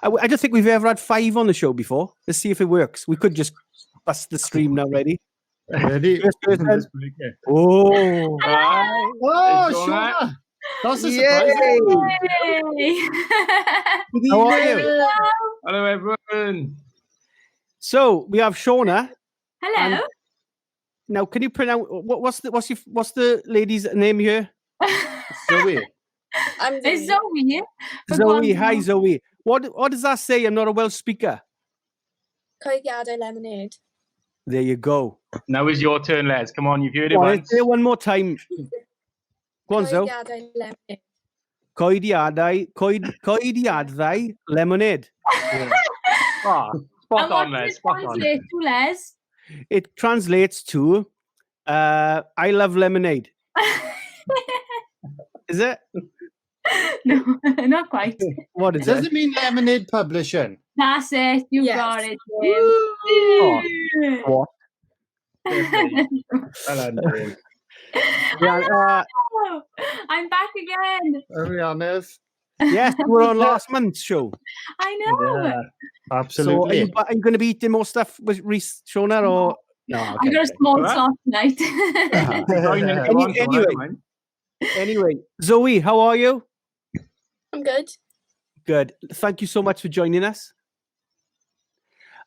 I don't think we've ever had 5 on the show before. Let's see if it works. We could just bust the stream now. Ready? Ready? First person. This week, yeah. Oh, Oh, It's all right. Shona. That's a Yay! surprise. Yay! How are you? Hello, everyone. So we have Shona. Hello. Now, can you pronounce what's the lady's name here? Zoe. It's Zoe. Zoe. Hi, Zoe. What does that say? I'm not a Welsh speaker. Coediadau lemonade. There you go. Now is your turn, Les. Come on, you've heard it Go on, once. say it one more time. Go on, Zoe. Coediadau lemonade. Coediadau lemonade. Ah, spot And on, what Les. does it Spot on. translate to, Les? It translates to I love lemonade. Is it? No, not quite. What is Does it? it mean Lemonade Publishing? That's it. You Yes. got it, Jim. What? Well done, Jim. Yeah, Oh, I'm back again. Are we on this? yes, we were on last month's show. I know. Yeah, So absolutely. are you going to be eating more stuff with Reese, Shona, or no? I Okay. got a small Alright. slot tonight. Join in if you want, Anyway. don't mind. Anyway, Zoe, how are you? I'm good. Good. Thank you so much for joining us.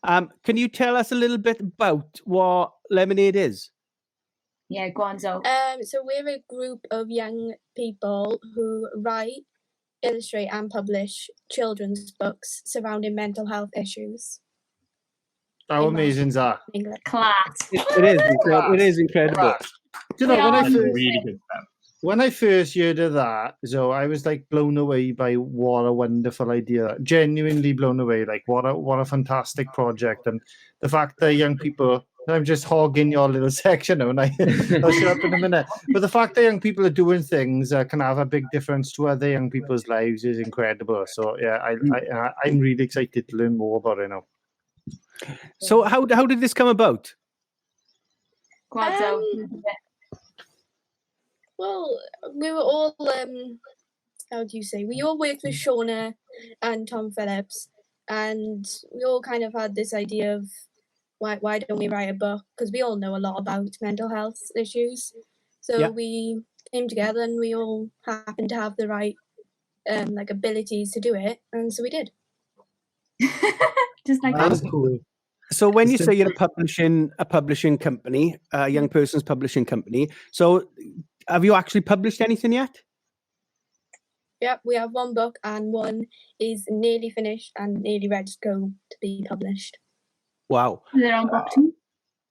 Can you tell us a little bit about what Lemonade is? Yeah, go on, Zoe. So we're a group of young people who write, illustrate and publish children's books surrounding mental health issues How amazing is that? in English. Class. It is. It is incredible. Do you know, Yeah. That's really good stuff. when I first heard of that, so I was like blown away by what a wonderful idea. Genuinely blown away. Like what a fantastic project. And the fact that young people, I'm just hogging your little section now, and I'll shut up in a minute. But the fact that young people are doing things that can have a big difference to other young people's lives is incredible. So yeah, I'm really excited to learn more about it now. So how did this come about? Go on, Zoe. Well, we were all how do you say? We all worked with Shona and Tom Phillips, and we all kind of had this idea of why don't we write a book? Because we all know a lot about mental health issues. So Yeah. we came together and we all happened to have the right like abilities to do it, and so we did. Just like That's that. cool. So when you It's say you're a publishing company, a young person's publishing company, so have you actually published anything yet? Yep, we have one book and one is nearly finished and nearly ready to go to be published. Wow. They're on book 2.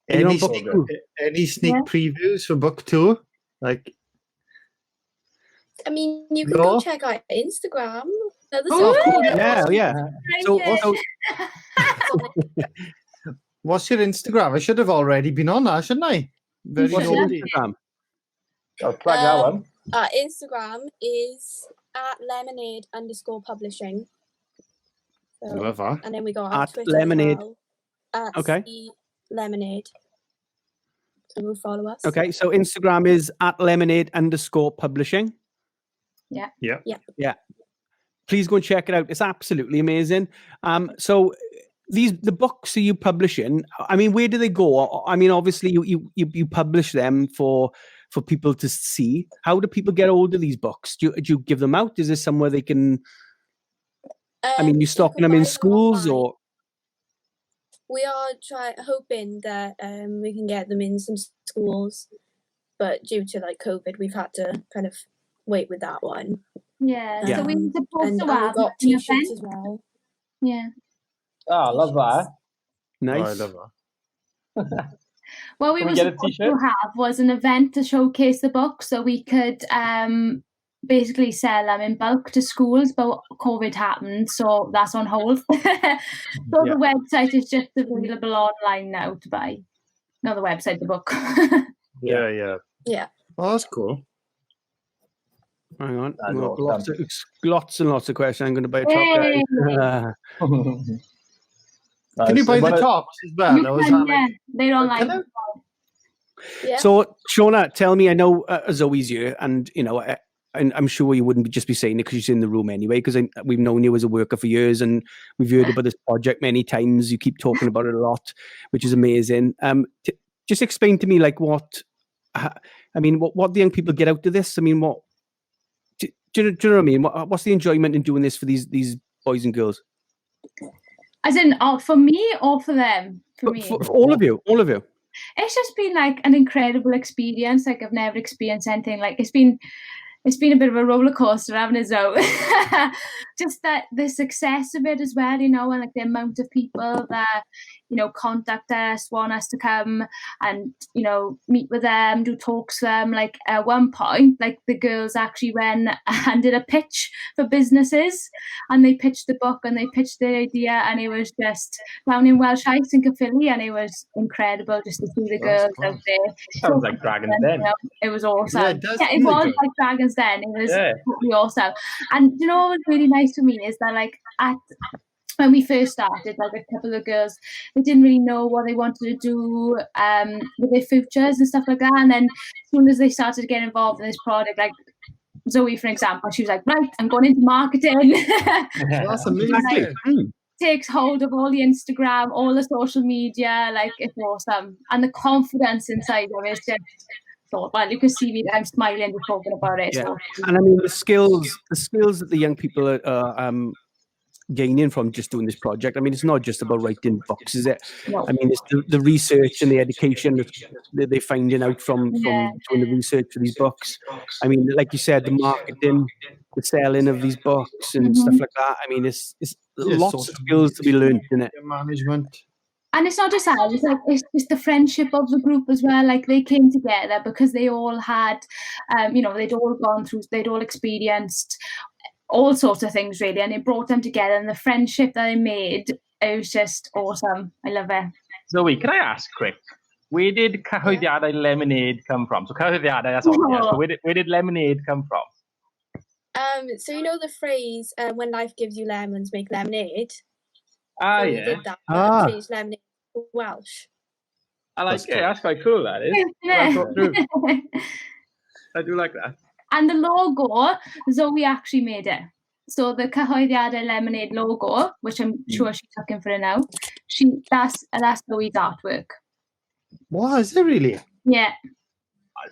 And you're on Any book sneak, 2? any sneak Yeah. previews for book 2? Like, I mean, you can No. go check out Instagram. Oh, cool. Yeah. So, Thank so what's your Instagram? I should have already been on that, shouldn't I? Very what's your naughty. Instagram? I'll plug that one. Our Instagram is at lemonade_publishing. So, Love that. and then we got our At Twitter Lemonade. as well, at Okay. C Lemonade. So we'll follow us. Okay, so Instagram is at lemonade_publishing. Yeah. Please go and check it out. It's absolutely amazing. So the books are you publishing? I mean, where do they go? I mean, obviously you publish them for people to see. How do people get hold of these books? Do you give them out? Is there somewhere they can? I mean, you stocking can them in buy schools online. or? We are hoping that we can get them in some schools, but due to like COVID, we've had to kind of wait with that one. Yeah. Yeah. So we were supposed And to we have got an t-shirts event. as well. Yeah. Oh, I love that. Nice. Oh, I love that. What we Can we were get a supposed t-shirt? to have was an event to showcase the book, so we could basically sell them in bulk to schools, but COVID happened, so that's on hold. So the website is just available online now to buy. Not the website, the book. Yeah. Yeah. Oh, that's cool. Hang on. I I've got know, lots and lots of questions. I'm going to buy a Yay! chocolate. Can you buy the tops as well? You Or is can, that yeah. like, They're online. Can I? Yeah. So, Shona, tell me, I know Zoe's here, and, you know, and I'm sure you wouldn't just be saying it because you're in the room anyway, because we've known you as a worker for years and we've heard about this project many times. You keep talking about it a lot, which is amazing. Just explain to me, like, what the young people get out of this? I mean, do you know what I mean? What's the enjoyment in doing this for these boys and girls? As in, for me or for them? For me. For all of you. It's just been like an incredible experience. Like I've never experienced anything like it's been a bit of a roller coaster, haven't it? So just that the success of it as well, you know, and like the amount of people that, you know, contact us, want us to come and, you know, meet with them, do talks to them. Like at one point, like the girls actually went and did a pitch for businesses, and they pitched the book and they pitched the idea, and it was just down in Welsh Heights in Caerphilly, and it was incredible just to see the girls out there. Sounds like Dragon's Den. You know, it was awesome. Yeah, it does It sound was like like Dragon's Den. It was totally awesome. And you know what was really nice for me is that like when we first started, like a couple of girls, they didn't really know what they wanted to do with their futures and stuff like that. And then as soon as they started to get involved in this project, like Zoe, for example, she was like, right, I'm going into marketing. That's amazing. Takes hold of all the Instagram, all the social media, like it's awesome. And the confidence inside of it is just thought, well, you can see me, I'm smiling just talking about it. Yeah. So. And I mean, the skills that the young people are gaining from just doing this project. I mean, it's not just about writing books, is it? No. I mean, it's the research and the education that they're finding out from doing the research for these books. I mean, like you said, the marketing, the selling of these books and stuff like that. I mean, it's lots of skills to be learned in it. Management. And it's not just that, it's just the friendship of the group as well. Like they came together because they all had, you know, they'd all experienced all sorts of things really, and it brought them together, and the friendship that they made, it was just awesome. I love it. Zoe, can I ask quick, where did Cyhoeddiadau Lemonade come from? So Cyhoeddiadau, that's obvious. So where did Lemonade come from? So you know the phrase, when life gives you lemons, make lemonade? Ah, So yeah. we did that, changed lemonade to Welsh. I like it. That's quite cool, that is. Yeah. Well thought through. I do like that. And the logo, Zoe actually made it. So the Cyhoeddiadau Lemonade logo, which I'm sure she's looking for it now, that's Zoe's artwork. What is it really? Yeah.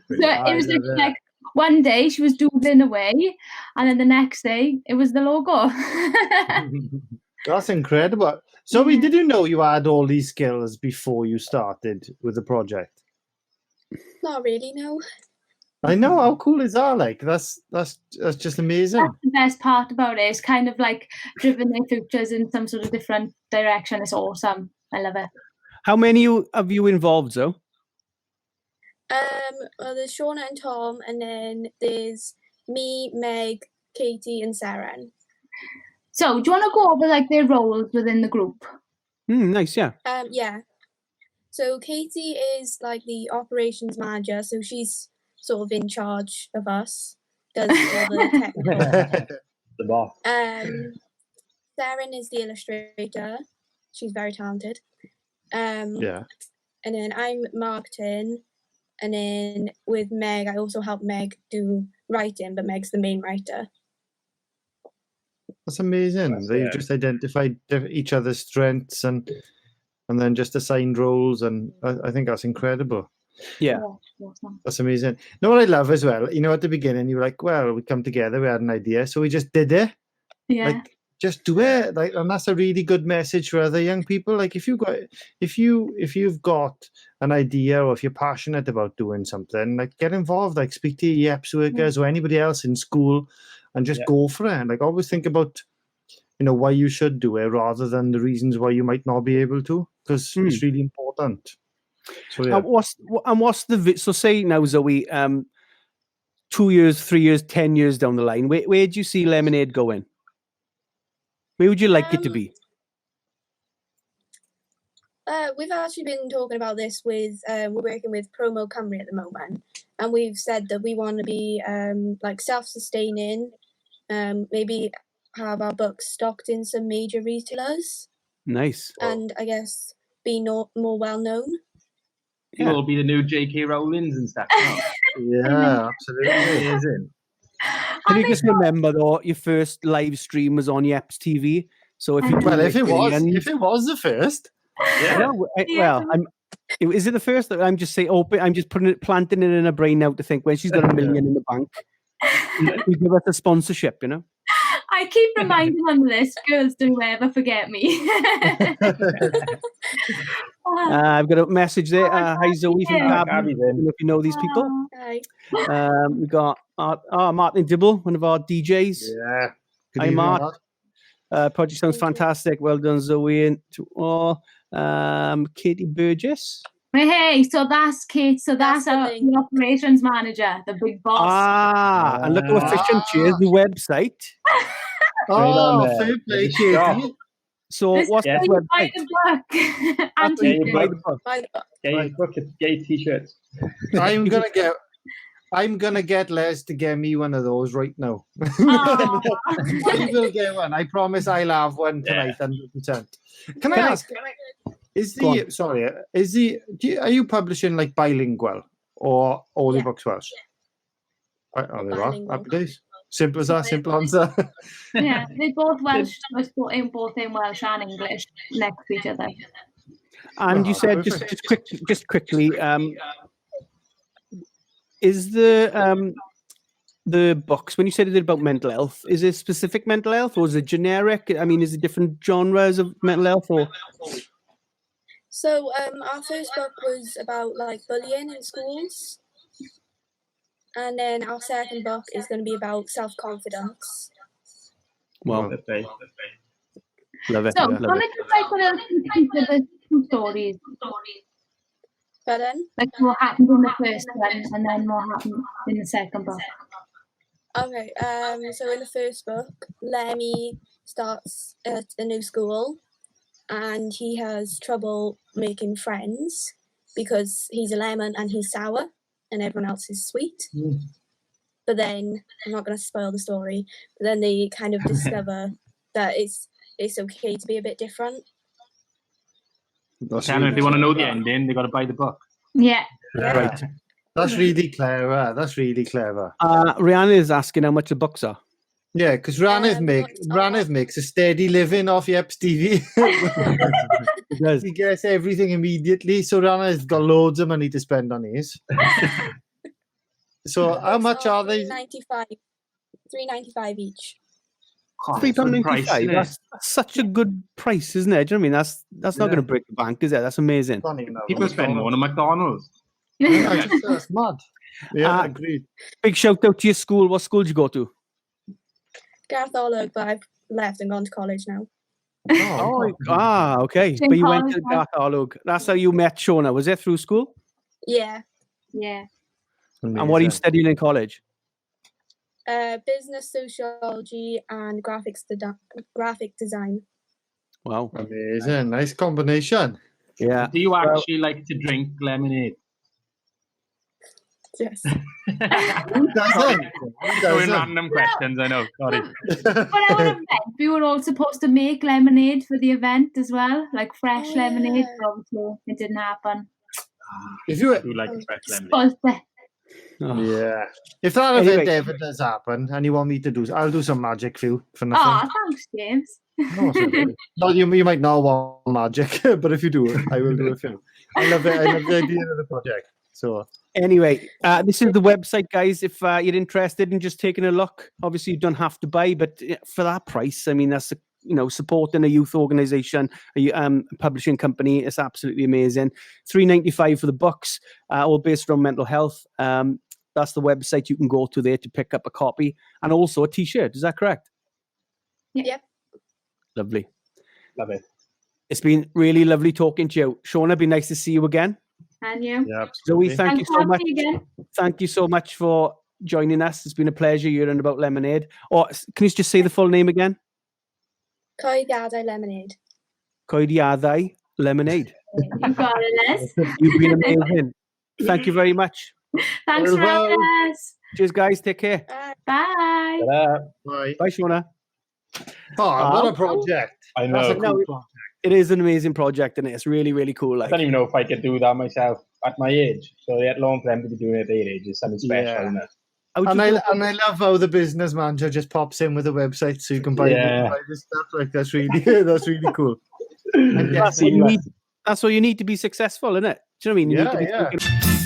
So it was like one day she was doodling away, and then the next day it was the logo. That's incredible. So, did you know you had all these skills before you started with the project? Not really, no. I know. How cool is that? Like, that's just amazing. That's the best part about it. It's kind of like driven their futures in some sort of different direction. It's awesome. I love it. How many of you involved, Zoe? Well, there's Shauna and Tom, and then there's me, Meg, Katie, and Sarah. So, do you want to go over like their roles within the group? Nice, yeah. Yeah. So Katie is like the operations manager, so she's sort of in charge of us, does all the technical. The boss. Saren is the illustrator. She's very talented. Yeah. And then I'm marketing, and then with Meg, I also help Meg do writing, but Meg's the main writer. That's amazing. They've just identified each other's strengths and then just assigned roles, and I think that's incredible. Yeah. That's amazing. You know what I love as well? You know, at the beginning, you were like, well, we come together, we had an idea, so we just did it. Yeah. Like, just do it. Like, and that's a really good message for other young people. Like, if you've got an idea, or if you're passionate about doing something, like, get involved. Like, speak to your YEPS workers or anybody else in school, and just go for it. Like, always think about, you know, why you should do it rather than the reasons why you might not be able to, because it's really important. So yeah. So say now, Zoe, 2 years, 3 years, 10 years down the line, where do you see Lemonade going? Where would you like it to be? We've actually been talking about this with, we're working with Promo Cymru at the moment, and we've said that we want to be like self-sustaining, maybe have our books stocked in some major retailers. Nice. And I guess be more well-known. You will be the new J.K. Rowlings and stuff. Yeah, absolutely. Amazing. Can you just remember though, your first live stream was on YEPS TV. So if you do Well, like if it millions- was the first, No, well, is it the first that I'm just saying? Open. I'm just planting it in her brain now to think when she's got $1 million in the bank, you give us a sponsorship. You know. I keep reminding them of this. Girls, don't ever forget me. I've got a message there. Hi Zoe from yeah. Gabby. I don't know if you know these people. Hi. We got Martin Dibble, one of our DJs. yeah. Good Hi, evening, Mark. Project sounds Thank you. fantastic. Well done, Zoe, and to all. Katie Burgess. Hey, so that's Kate. So that's That's the our thing. the operations manager, the big boss. And look how efficient she is. The website. Oh, there. fair play, Good job. Katie. So This what's is the where you buy website? the book. And That's where you Yeah, can buy you the book. By the book. Get your t-shirts. I'm gonna get Les to get me one of those right now. Aw. I will get one. I promise I'll have one tonight, 100%. Can I ask? Go on. Are you publishing like bilingual or all your Yeah. books Welsh? Right, oh, there you are. Bilingual. Happy days. Simple as that. Simple answer. Yeah, they're both Welsh. Both in Welsh and English next to each other. And you Oh, said just quickly, is the books, when you said it about mental health, is it specific mental health or is it generic? I mean, is it different genres of mental health or? So our first book was about like bullying in schools, and then our second book is going to be about self-confidence. Well, Okay. love it. So, Love want it. to just like put a piece of the two stories, But then, like what happened in the first one, and then what happened in the second book. okay, so in the first book, Lemmy starts at a new school, and he has trouble making friends because he's a lemon and he's sour, and everyone else is sweet. But then, I'm not going to spoil the story, but then they kind of discover that it's okay to be a bit different. That's Shannon, if they really, want to know the ending, they got to buy the book. Yeah. right. That's really clever. That's really clever. Rihanna is asking how much the books are. Yeah, because Ranith makes a steady living off YEPS TV. It does. He gets everything immediately, so Ranith's got loads of money to spend on his. So how much are they? $3.95 each. £3.95. That's such a good price, isn't it? Do you know what I mean? That's not Yeah. going to break the bank, is it? That's amazing. Don't even know. People spend more on McDonald's. Yeah, that's mad. Yeah, Uh, agreed. Big shout out to your school. What school did you go to? Gartholwg, but I've left and gone to college now. Okay. Same But you went to college, Gartholwg. That's how you met Shona. Was it through school? Yeah, Yeah. And what are you studying in college? business sociology and graphic design. Wow. Amazing. Nice combination. Yeah. Do you actually like to drink lemonade? Yes. Who doesn't? Who Throwing doesn't? random questions, I know. Sorry. For our event, we were all supposed to make lemonade for the event as well, like fresh Oh, lemonade. yeah. But obviously, it didn't happen. If you, I do like fresh lemonade. Spoilt it. Oh. yeah, if that event Anyway. ever does happen, and you want me to do, I'll do some magic for you for nothing. Oh, thanks, James. No, it's okay. No, you might not want magic, but if you do, I will do it for you. I love it. I love the idea of the project. So Anyway, this is the website, guys. If you're interested in just taking a look, obviously you don't have to buy, but for that price, I mean, that's supporting a youth organization, a publishing company. It's absolutely amazing. $3.95 for the books, all based on mental health. That's the website you can go to there to pick up a copy and also a T-shirt. Is that correct? Yep. Lovely. Love it. It's been really lovely talking to you, Shona. It'd be nice to see you again. And you. yeah, Zoe, absolutely. thank you Thanks so for much. having me again. Thank you so much for joining us. It's been a pleasure hearing about lemonade. Or can you just say the full name again? Coediadau lemonade. Coediadau Lemonade. You got it, Les. You've been amazing. Thank you very much. Thanks for having us. Cheers, guys. Take care. Bye. Bye. Bye, Shona. Oh, what a project! I That's a know. cool project. It is an amazing project, and it's really, really cool. I Like, don't even know if I could do that myself at my age. So yet long for them to be doing it at their age is something special, Yeah. isn't it? How would And you I love how the business manager just pops in with a website so you can buy, buy this stuff. Like that's really that's really cool. I'm that's what definitely you need. That's what you need to be successful, isn't it? Do you know what I mean? You need to be yeah. thinking